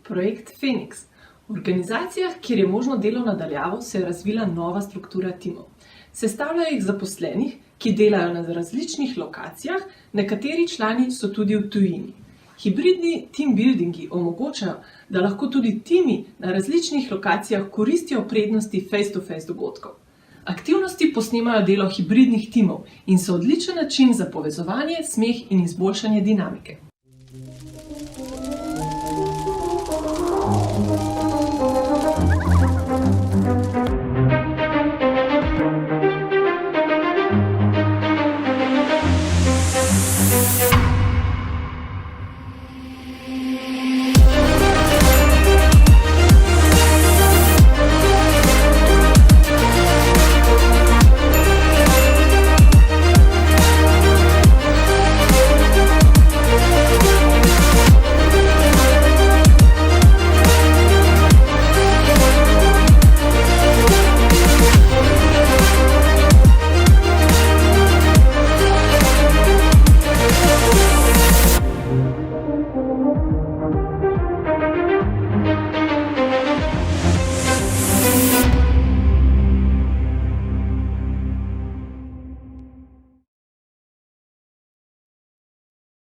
Projekt Feniks. V organizacijah, kjer je možno delo na daljavo, se je razvila nova struktura timov. Sestavljajo jih zaposlenih, ki delajo na različnih lokacijah, nekateri člani so tudi v tujini. Hibridni team buildingi omogočajo, da lahko tudi timi na različnih lokacijah koristijo prednosti face-to-face dogodkov. Aktivnosti posnemajo delo hibridnih timov in so odličen način za povezovanje, smeh in izboljšanje dinamike.